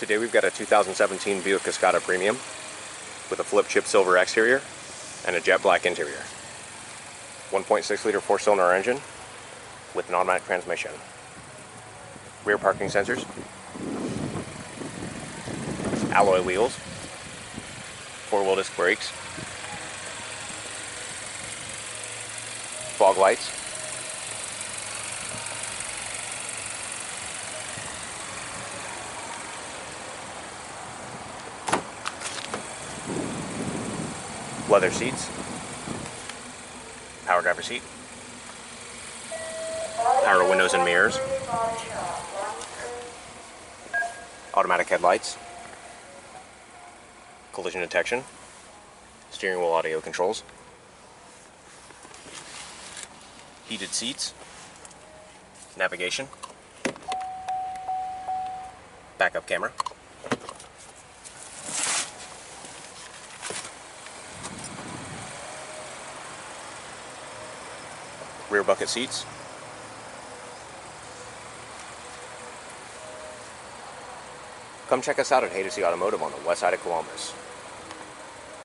Today we've got a 2017 Buick Cascada Premium with a flip chip silver exterior and a jet black interior. 1.6 liter 4-cylinder engine with an automatic transmission. Rear parking sensors, alloy wheels, 4-wheel disc brakes, fog lights, leather seats, power driver seat, power windows and mirrors, automatic headlights, collision detection, steering wheel audio controls, heated seats, navigation, backup camera, rear bucket seats, come check us out at Automotive on the west side of Columbus.